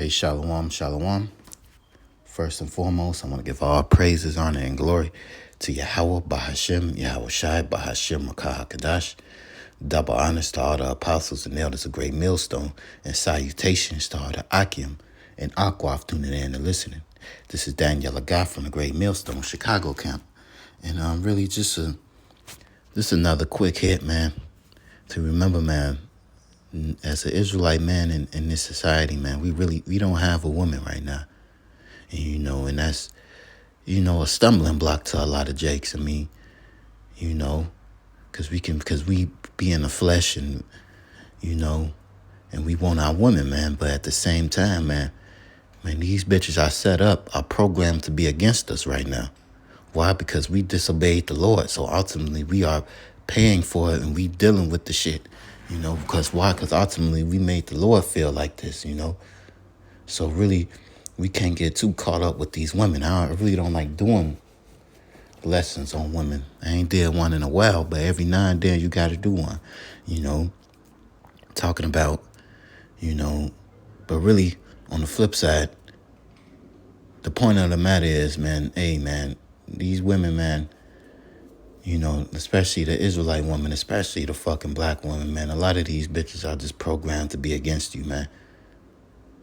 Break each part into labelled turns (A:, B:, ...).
A: Hey, shalom, shalom. First and foremost, I want to give all praises, honor, and glory to Yahweh, Bahashem, Yahweh Shai, Bahashem, Makah HaKadosh. Double honors to all the apostles and elders of Great Millstone, and salutations to all the Akim and Aquaf tuning in and listening. This is Daniel Agah from the Great Millstone, Chicago camp. And really just another quick hit, man, to remember, man, as an Israelite man in this society, man, we don't have a woman right now. And, and that's, a stumbling block to a lot of Jakes. I mean, because we be in the flesh and, and we want our women, man. But at the same time, man, these bitches are programmed to be against us right now. Why? Because we disobeyed the Lord. So ultimately we are paying for it and we dealing with the shit, because why? Because ultimately we made the Lord feel like this, So really, we can't get too caught up with these women. I really don't like doing lessons on women. I ain't did one in a while, but every now and then you got to do one, talking about, but really on the flip side, the point of the matter is, man, hey, man, these women, man, especially the Israelite woman, especially the fucking black woman, man, a lot of these bitches are just programmed to be against you, man,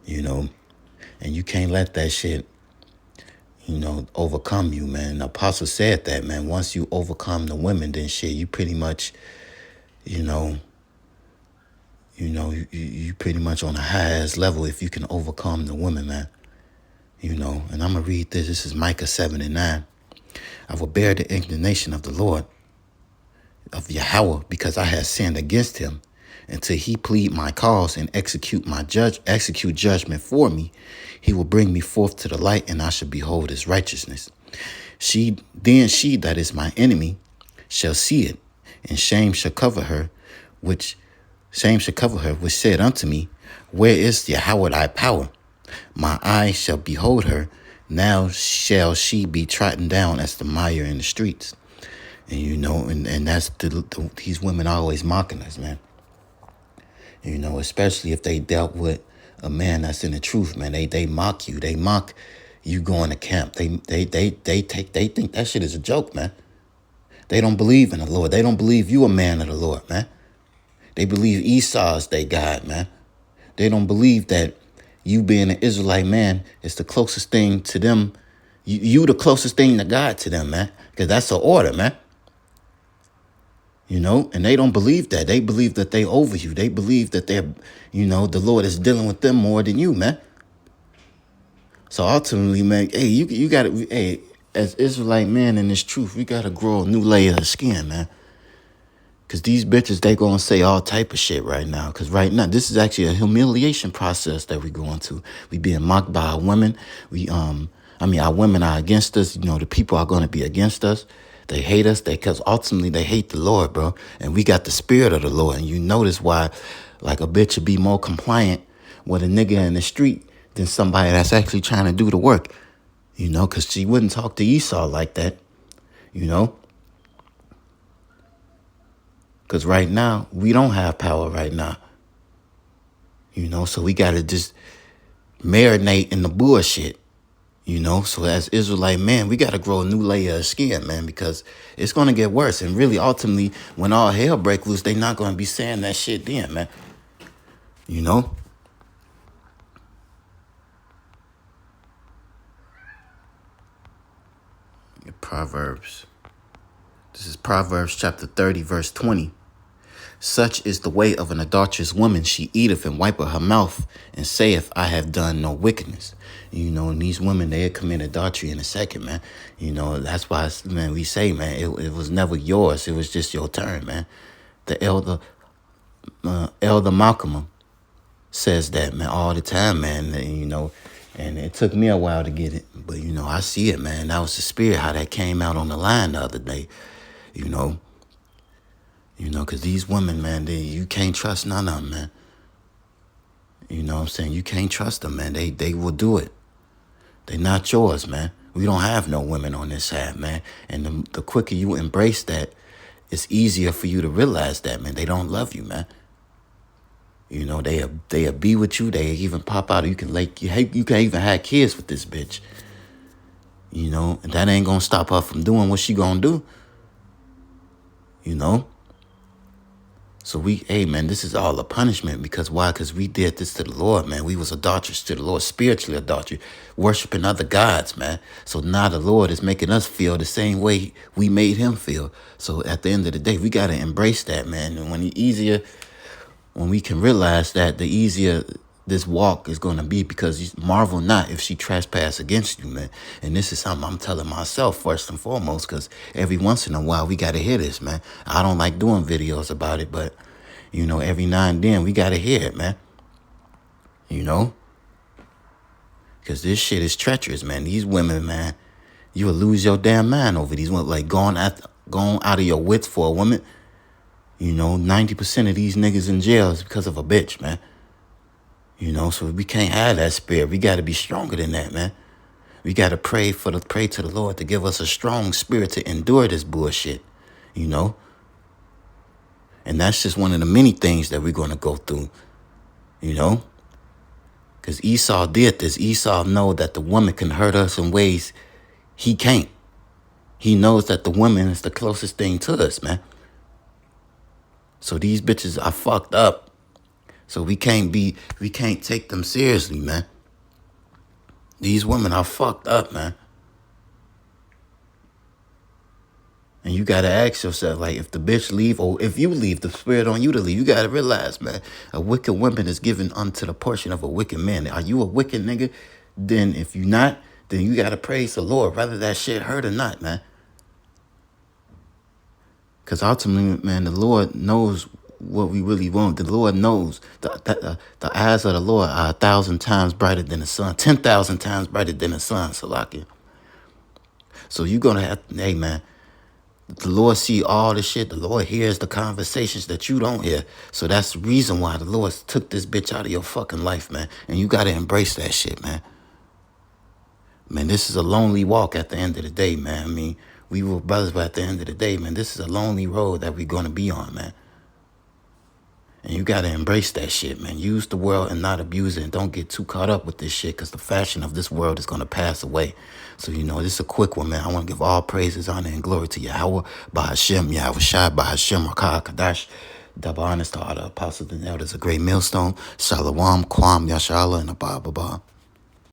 A: and you can't let that shit, overcome you, man. The apostle said that, man, once you overcome the women, then shit, you pretty much, you pretty much on the highest level if you can overcome the women, man, and I'm going to read this. This is Micah 7:9. I will bear the indignation of the Lord, of Yahweh, because I have sinned against him, until he plead my cause and execute judgment for me. He will bring me forth to the light, and I shall behold his righteousness. Then she that is my enemy shall see it, and shame shall cover her, which said unto me, where is Yahweh thy power? My eye shall behold her. Now shall she be trodden down as the mire in the streets. And, and that's these women are always mocking us, man. Especially if they dealt with a man that's in the truth, man. They mock you. They mock you going to camp. They think that shit is a joke, man. They don't believe in the Lord. They don't believe you a man of the Lord, man. They believe Esau is their God, man. They don't believe that you being an Israelite man is the closest thing to them. You the closest thing to God to them, man. Because that's an order, man. And they don't believe that. They believe that they over you. They believe that they're, the Lord is dealing with them more than you, man. So ultimately, man, hey, you got to, hey, as Israelite man in this truth, we got to grow a new layer of skin, man. Because these bitches, they going to say all type of shit right now. Because right now, this is actually a humiliation process that we're going to. We being mocked by our women. Our women are against us. The people are going to be against us. They hate us because ultimately they hate the Lord, bro. And we got the spirit of the Lord. And you notice why, like, a bitch would be more compliant with a nigga in the street than somebody that's actually trying to do the work, because she wouldn't talk to Esau like that, because right now, we don't have power right now, so we got to just marinate in the bullshit. So as Israelite men, we got to grow a new layer of skin, man, because it's going to get worse. And really, ultimately, when all hell break loose, they not going to be saying that shit then, man. Proverbs. This is Proverbs chapter 30, verse 20. Such is the way of an adulterous woman. She eateth and wipeth her mouth and saith, I have done no wickedness. And these women, they commit adultery in a second, man. That's why, man, we say, man, it was never yours. It was just your turn, man. The elder Malcolm says that, man, all the time, man, and it took me a while to get it. But, I see it, man. That was the spirit, how that came out on the line the other day, because these women, man, you can't trust none of them, man. What I'm saying? You can't trust them, man. They will do it. They're not yours, man. We don't have no women on this side, man. And the quicker you embrace that, it's easier for you to realize that, man. They don't love you, man. You know, they'll be with you. They even pop out. You can even have kids with this bitch. You know, and that ain't gonna stop her from doing what she gonna do. You know. So hey man, this is all a punishment because why? Because we did this to the Lord, man. We was adulterous to the Lord, spiritually adulterous, worshiping other gods, man. So now the Lord is making us feel the same way we made him feel. So at the end of the day, we gotta embrace that, man. And when we can realize that, the easier this walk is going to be, because you marvel not if she trespass against you, man. And this is something I'm telling myself first and foremost, because every once in a while we got to hear this, man. I don't like doing videos about it, but, you know, every now and then we got to hear it, man. You know? Because this shit is treacherous, man. These women, man, you will lose your damn mind over these women. Like going out of your wits for a woman. You know, 90% of these niggas in jail is because of a bitch, man. You know, so we can't have that spirit. We got to be stronger than that, man. We got to pray to the Lord to give us a strong spirit to endure this bullshit, you know. And that's just one of the many things that we're going to go through, you know. Because Esau did this. Esau knows that the woman can hurt us in ways he can't. He knows that the woman is the closest thing to us, man. So these bitches are fucked up. So we can't take them seriously, man. These women are fucked up, man. And you got to ask yourself, like, if the bitch leave, or if you leave, the spirit on you to leave, you got to realize, man, a wicked woman is given unto the portion of a wicked man. Are you a wicked nigga? Then if you're not, then you got to praise the Lord, whether that shit hurt or not, man. Because ultimately, man, the Lord knows what we really want. The Lord knows. The eyes of the Lord are 1,000 times brighter than the sun, 10,000 times brighter than the sun, Salaki. So you're going to have, hey, man, the Lord see all the shit. The Lord hears the conversations that you don't hear. So that's the reason why the Lord took this bitch out of your fucking life, man. And you got to embrace that shit, man. Man, this is a lonely walk at the end of the day, man. I mean, we were brothers, but at the end of the day, man, this is a lonely road that we're going to be on, man. And you got to embrace that shit, man. Use the world and not abuse it. And don't get too caught up with this shit, because the fashion of this world is going to pass away. So, you know, this is a quick one, man. I want to give all praises, honor, and glory to Yahweh, Bahashem, Yahweh Shai, Bahashem, Rakah, Kadash. Double honors to all the apostles and elders, a great millstone. Shalom, Kwam, Yashala, and Abba, Baba.